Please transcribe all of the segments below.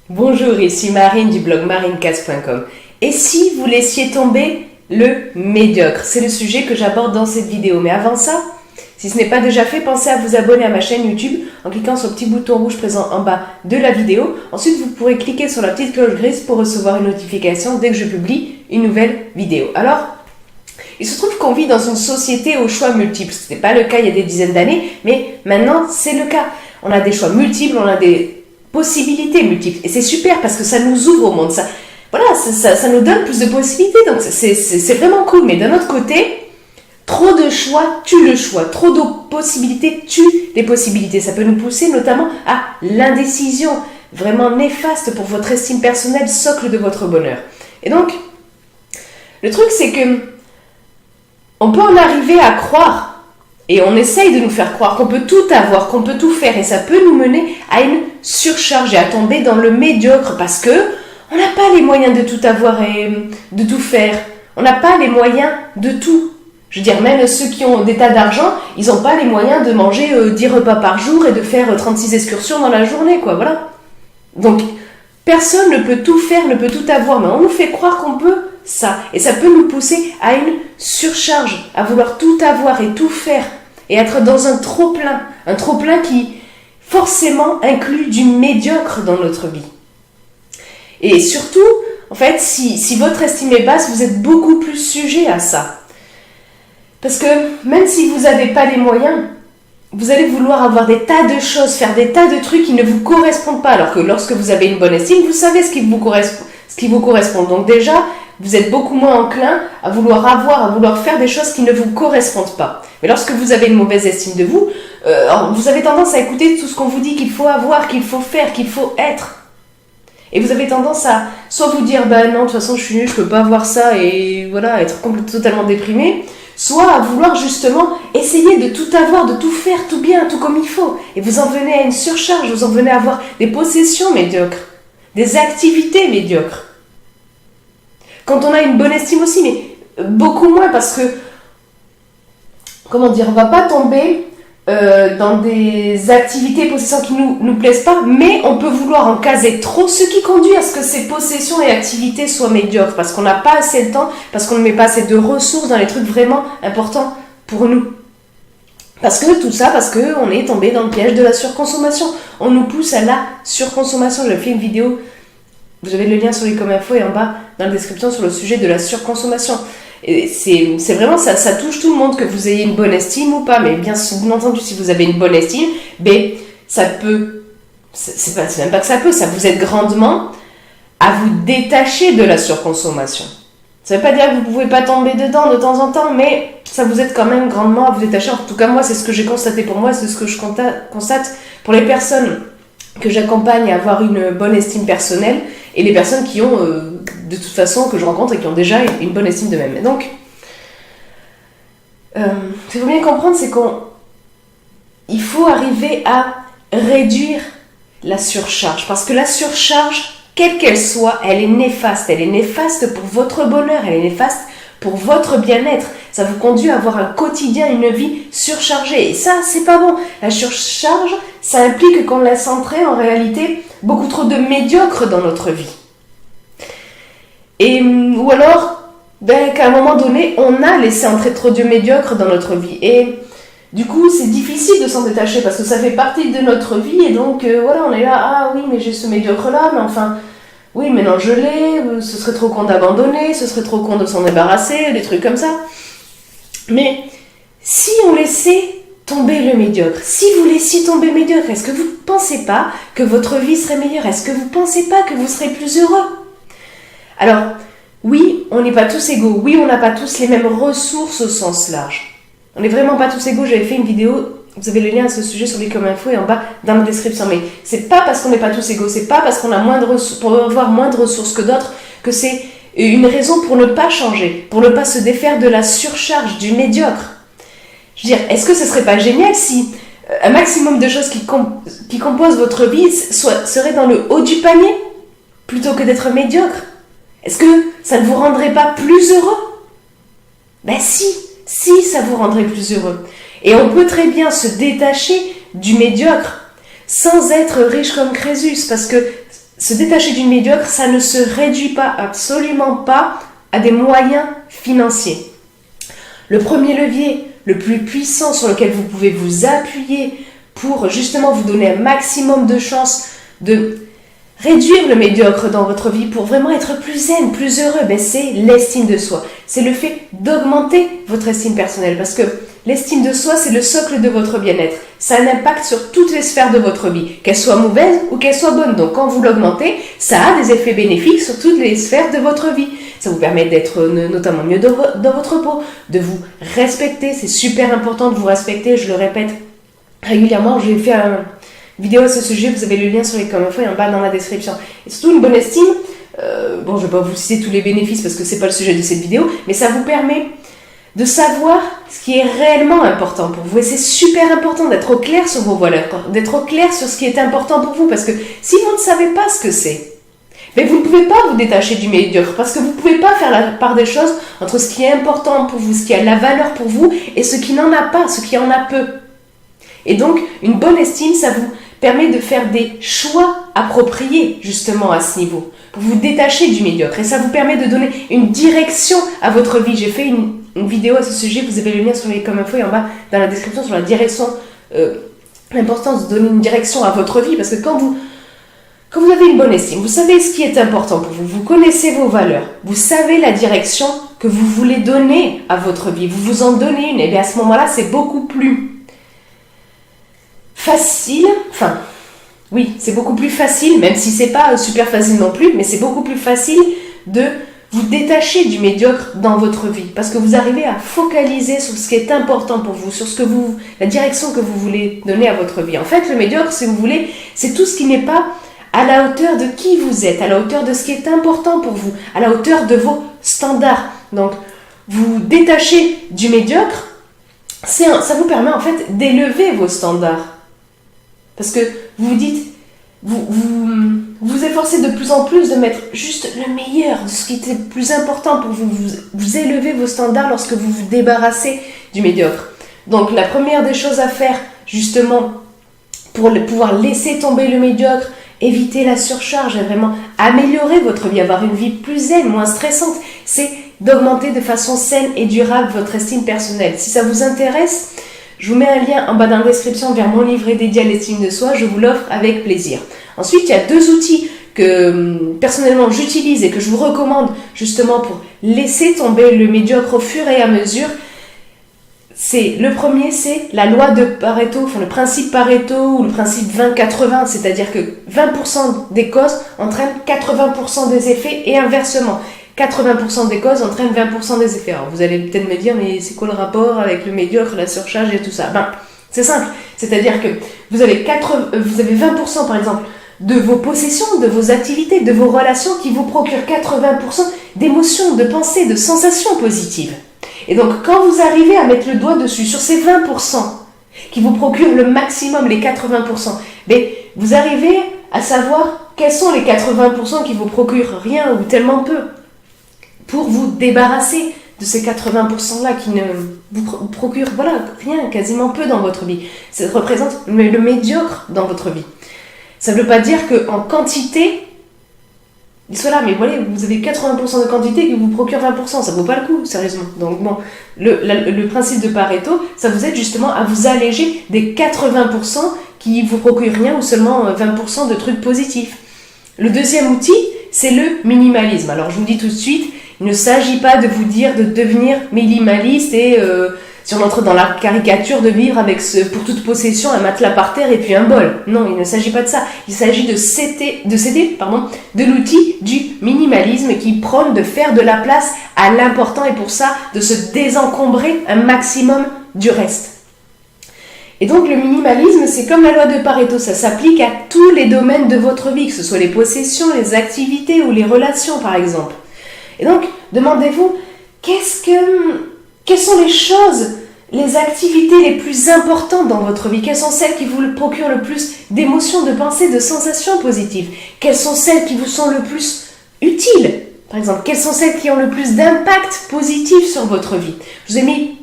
Bonjour, ici Marine du blog marinecast.com. Et si vous laissiez tomber le médiocre? C'est le sujet que j'aborde dans cette vidéo. Mais avant ça, si ce n'est pas déjà fait, pensez à vous abonner à ma chaîne YouTube en cliquant sur le petit bouton rouge présent en bas de la vidéo. Ensuite, vous pourrez cliquer sur la petite cloche grise pour recevoir une notification dès que je publie une nouvelle vidéo. Alors, il se trouve qu'on vit dans une société aux choix multiples. Ce n'était pas le cas il y a des dizaines d'années, mais maintenant, c'est le cas. On a des choix multiples, on a des possibilités multiples. Et c'est super parce que ça nous ouvre au monde. Ça nous donne plus de possibilités. Donc, c'est vraiment cool. Mais d'un autre côté, trop de choix tue le choix. Trop de possibilités tue les possibilités. Ça peut nous pousser notamment à l'indécision. Vraiment néfaste pour votre estime personnelle, socle de votre bonheur. Et donc, le truc, c'est que on peut en arriver à croire, et on essaye de nous faire croire qu'on peut tout avoir, qu'on peut tout faire, et ça peut nous mener à une surcharge et à tomber dans le médiocre parce que on n'a pas les moyens de tout avoir et de tout faire. On n'a pas les moyens de tout. Je veux dire, même ceux qui ont des tas d'argent, ils n'ont pas les moyens de manger 10 repas par jour et de faire 36 excursions dans la journée, quoi, voilà. Donc, personne ne peut tout faire, ne peut tout avoir, mais on nous fait croire qu'on peut ça. Et ça peut nous pousser à une surcharge, à vouloir tout avoir et tout faire, et être dans un trop-plein qui forcément inclut du médiocre dans notre vie. Et surtout, en fait, si votre estime est basse, vous êtes beaucoup plus sujet à ça. Parce que même si vous n'avez pas les moyens, vous allez vouloir avoir des tas de choses, faire des tas de trucs qui ne vous correspondent pas, alors que lorsque vous avez une bonne estime, vous savez ce qui vous correspond. Donc déjà, vous êtes beaucoup moins enclin à vouloir avoir, à vouloir faire des choses qui ne vous correspondent pas. Mais lorsque vous avez une mauvaise estime de vous, vous avez tendance à écouter tout ce qu'on vous dit qu'il faut avoir, qu'il faut faire, qu'il faut être. Et vous avez tendance à soit vous dire, non, de toute façon je suis nulle, je peux pas avoir ça, et voilà, être totalement déprimé, soit à vouloir justement essayer de tout avoir, de tout faire, tout bien, tout comme il faut. Et vous en venez à une surcharge, vous en venez à avoir des possessions médiocres, des activités médiocres. Quand on a une bonne estime aussi, mais beaucoup moins parce que, on va pas tomber dans des activités, possessions qui nous plaisent pas, mais on peut vouloir en caser trop, ce qui conduit à ce que ces possessions et activités soient médiocres, parce qu'on n'a pas assez de temps, parce qu'on ne met pas assez de ressources dans les trucs vraiment importants pour nous. Parce qu'on est tombé dans le piège de la surconsommation. On nous pousse à la surconsommation. J'ai fait une vidéo, vous avez le lien sur les comme info et en bas dans la description sur le sujet de la surconsommation. Et c'est vraiment ça touche tout le monde, que vous ayez une bonne estime ou pas, mais bien entendu, si vous avez une bonne estime, ça même pas que ça vous aide grandement à vous détacher de la surconsommation. Ça veut pas dire que vous pouvez pas tomber dedans de temps en temps, mais ça vous aide quand même grandement à vous détacher. En tout cas, moi, c'est ce que j'ai constaté pour moi, c'est ce que je constate pour les personnes que j'accompagne à avoir une bonne estime personnelle et les personnes qui ont, de toute façon, que je rencontre et qui ont déjà une bonne estime d'eux-mêmes. Et donc, ce qu'il faut bien comprendre, c'est qu'il faut arriver à réduire la surcharge. Parce que la surcharge, quelle qu'elle soit, elle est néfaste. Elle est néfaste pour votre bonheur, elle est néfaste pour votre bien-être. Ça vous conduit à avoir un quotidien, une vie surchargée. Et ça, c'est pas bon. La surcharge, ça implique qu'on laisse entrer en réalité beaucoup trop de médiocre dans notre vie. Ou alors, qu'à un moment donné, on a laissé entrer trop de médiocre dans notre vie. Et du coup, c'est difficile de s'en détacher parce que ça fait partie de notre vie. Et donc, on est là, ah oui, mais j'ai ce médiocre-là, mais enfin, oui, mais non, je l'ai, ce serait trop con d'abandonner, ce serait trop con de s'en débarrasser, des trucs comme ça. Mais si on laissait tomber le médiocre, si vous laissiez tomber le médiocre, est-ce que vous ne pensez pas que votre vie serait meilleure? Est-ce que vous ne pensez pas que vous serez plus heureux? Alors, oui, on n'est pas tous égaux. Oui, on n'a pas tous les mêmes ressources au sens large. On n'est vraiment pas tous égaux. J'avais fait une vidéo, vous avez le lien à ce sujet sur les comme info et en bas dans la description. Mais c'est pas parce qu'on n'est pas tous égaux, c'est pas parce qu'on a pour avoir moins de ressources que d'autres que c'est une raison pour ne pas changer, pour ne pas se défaire de la surcharge, du médiocre. Je veux dire, est-ce que ce serait pas génial si un maximum de choses qui composent votre vie seraient dans le haut du panier plutôt que d'être médiocre? Est-ce que ça ne vous rendrait pas plus heureux? Si, ça vous rendrait plus heureux. Et on peut très bien se détacher du médiocre sans être riche comme Crésus, parce que se détacher du médiocre, ça ne se réduit pas, absolument pas, à des moyens financiers. Le premier levier, le plus puissant sur lequel vous pouvez vous appuyer pour justement vous donner un maximum de chances de réduire le médiocre dans votre vie pour vraiment être plus zen, plus heureux, c'est l'estime de soi. C'est le fait d'augmenter votre estime personnelle parce que l'estime de soi, c'est le socle de votre bien-être. Ça a un impact sur toutes les sphères de votre vie, qu'elles soient mauvaises ou qu'elles soient bonnes. Donc quand vous l'augmentez, ça a des effets bénéfiques sur toutes les sphères de votre vie. Ça vous permet d'être notamment mieux dans votre peau, de vous respecter. C'est super important de vous respecter, je le répète régulièrement. J'ai fait une vidéo à ce sujet, vous avez le lien sur les commentaires et en bas dans la description. Et surtout une bonne estime, je ne vais pas vous citer tous les bénéfices parce que ce n'est pas le sujet de cette vidéo, mais ça vous permet de savoir ce qui est réellement important pour vous. Et c'est super important d'être au clair sur vos valeurs, d'être au clair sur ce qui est important pour vous. Parce que si vous ne savez pas ce que c'est, vous ne pouvez pas vous détacher du médiocre. Parce que vous ne pouvez pas faire la part des choses entre ce qui est important pour vous, ce qui a de la valeur pour vous, et ce qui n'en a pas, ce qui en a peu. Et donc, une bonne estime, ça vous permet de faire des choix appropriés justement à ce niveau, pour vous détacher du médiocre. Et ça vous permet de donner une direction à votre vie. J'ai fait une vidéo à ce sujet, vous avez le lien sur les info et en bas dans la description sur la direction, l'importance de donner une direction à votre vie, parce que quand vous avez une bonne estime, vous savez ce qui est important pour vous, vous connaissez vos valeurs, vous savez la direction que vous voulez donner à votre vie, vous vous en donnez une, et bien à ce moment-là, c'est beaucoup plus facile, c'est beaucoup plus facile, même si c'est pas super facile non plus, mais c'est beaucoup plus facile de vous détacher du médiocre dans votre vie, parce que vous arrivez à focaliser sur ce qui est important pour vous, sur la direction que vous voulez donner à votre vie. En fait, le médiocre, si vous voulez, c'est tout ce qui n'est pas à la hauteur de qui vous êtes, à la hauteur de ce qui est important pour vous, à la hauteur de vos standards. Donc, vous détachez du médiocre, ça vous permet en fait d'élever vos standards. Parce que vous vous dites, vous efforcez de plus en plus de mettre juste le meilleur, de ce qui était le plus important pour vous. Vous élevez vos standards lorsque vous vous débarrassez du médiocre. Donc la première des choses à faire justement pour pouvoir laisser tomber le médiocre, éviter la surcharge et vraiment améliorer votre vie, avoir une vie plus zen, moins stressante, c'est d'augmenter de façon saine et durable votre estime personnelle. Si ça vous intéresse, je vous mets un lien en bas dans la description vers mon livret dédié à l'estime de soi, je vous l'offre avec plaisir. Ensuite, il y a 2 outils que personnellement j'utilise et que je vous recommande justement pour laisser tomber le médiocre au fur et à mesure. Le premier, c'est la loi de Pareto, le principe Pareto ou le principe 20-80, c'est-à-dire que 20% des causes entraînent 80% des effets et inversement. 80% des causes entraînent 20% des effets. Alors vous allez peut-être me dire, mais c'est quoi le rapport avec le médiocre, la surcharge et tout ça? C'est simple, c'est-à-dire que vous avez 20% par exemple de vos possessions, de vos activités, de vos relations qui vous procurent 80% d'émotions, de pensées, de sensations positives. Et donc quand vous arrivez à mettre le doigt dessus, sur ces 20% qui vous procurent le maximum, les 80%, vous arrivez à savoir quels sont les 80% qui vous procurent rien ou tellement peu, pour vous débarrasser de ces 80%-là qui ne vous procurent rien, quasiment peu dans votre vie. Ça représente le médiocre dans votre vie. Ça ne veut pas dire qu'en quantité, il soit là, mais voilà, vous avez 80% de quantité qui vous procure 20%, ça ne vaut pas le coup, sérieusement. Donc bon, le principe de Pareto, ça vous aide justement à vous alléger des 80% qui vous procurent rien ou seulement 20% de trucs positifs. Le deuxième outil, c'est le minimalisme. Alors je vous dis tout de suite, il ne s'agit pas de vous dire de devenir minimaliste et si on entre dans la caricature de vivre avec pour toute possession un matelas par terre et puis un bol. Non, il ne s'agit pas de ça. Il s'agit de céder de l'outil du minimalisme qui prône de faire de la place à l'important et pour ça de se désencombrer un maximum du reste. Et donc le minimalisme, c'est comme la loi de Pareto, ça s'applique à tous les domaines de votre vie, que ce soit les possessions, les activités ou les relations par exemple. Et donc, demandez-vous, quelles sont les choses, les activités les plus importantes dans votre vie? Quelles sont celles qui vous procurent le plus d'émotions, de pensées, de sensations positives? Quelles sont celles qui vous sont le plus utiles? Par exemple, quelles sont celles qui ont le plus d'impact positif sur votre vie? Je vous ai mis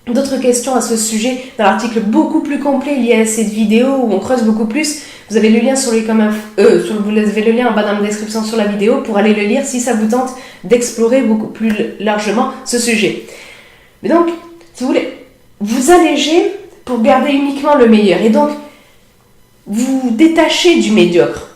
d'autres questions à ce sujet dans l'article beaucoup plus complet lié à cette vidéo où on creuse beaucoup plus. Vous avez le lien vous avez le lien en bas dans la description sur la vidéo pour aller le lire si ça vous tente d'explorer beaucoup plus largement ce sujet. Mais donc, si vous voulez, vous allégez pour garder uniquement le meilleur et donc vous détachez du médiocre.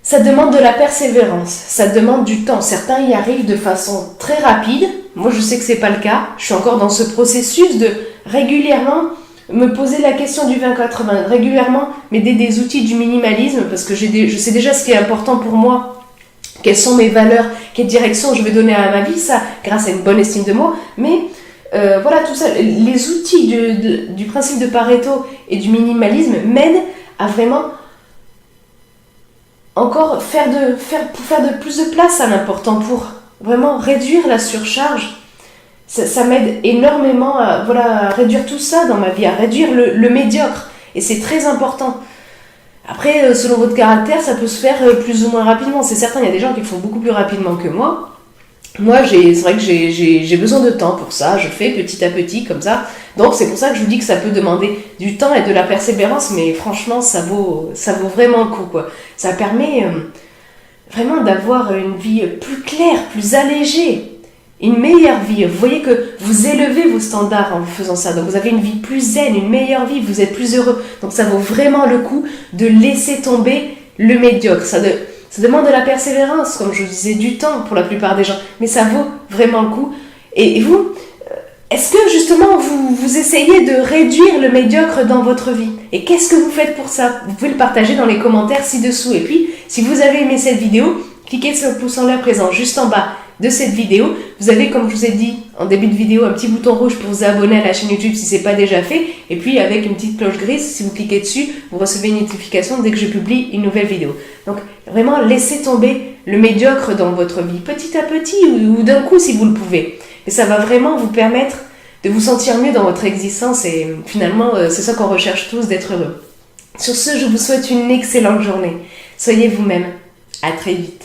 Ça demande de la persévérance, ça demande du temps. Certains y arrivent de façon très rapide. Moi, je sais que c'est pas le cas. Je suis encore dans ce processus de régulièrement me poser la question du 20-80, régulièrement m'aider des outils du minimalisme parce que je sais déjà ce qui est important pour moi, quelles sont mes valeurs, quelle direction je vais donner à ma vie, ça grâce à une bonne estime de moi. Mais voilà, tout ça, les outils du principe de Pareto et du minimalisme m'aident à vraiment encore faire de plus de place à l'important pour vraiment réduire la surcharge. Ça m'aide énormément à réduire tout ça dans ma vie, à réduire le médiocre. Et c'est très important. Après, selon votre caractère, ça peut se faire plus ou moins rapidement. C'est certain, il y a des gens qui le font beaucoup plus rapidement que moi. Moi, c'est vrai que j'ai besoin de temps pour ça. Je fais petit à petit, comme ça. Donc, c'est pour ça que je vous dis que ça peut demander du temps et de la persévérance. Mais franchement, ça vaut vraiment le coup, quoi. Ça permet vraiment d'avoir une vie plus claire, plus allégée. Une meilleure vie. Vous voyez que vous élevez vos standards en faisant ça. Donc vous avez une vie plus zen, une meilleure vie, vous êtes plus heureux. Donc ça vaut vraiment le coup de laisser tomber le médiocre. Ça demande de la persévérance, comme je vous disais, du temps pour la plupart des gens. Mais ça vaut vraiment le coup. Et vous, est-ce que justement vous essayez de réduire le médiocre dans votre vie? Et qu'est-ce que vous faites pour ça? Vous pouvez le partager dans les commentaires ci-dessous. Et puis, si vous avez aimé cette vidéo, cliquez sur le pouce en l'air présent juste en bas de cette vidéo. Vous avez, comme je vous ai dit en début de vidéo, un petit bouton rouge pour vous abonner à la chaîne YouTube si ce n'est pas déjà fait. Et puis avec une petite cloche grise, si vous cliquez dessus, vous recevez une notification dès que je publie une nouvelle vidéo. Donc vraiment, laissez tomber le médiocre dans votre vie, petit à petit ou d'un coup si vous le pouvez. Et ça va vraiment vous permettre de vous sentir mieux dans votre existence et finalement, c'est ça qu'on recherche tous, d'être heureux. Sur ce, je vous souhaite une excellente journée. Soyez vous-même. À très vite.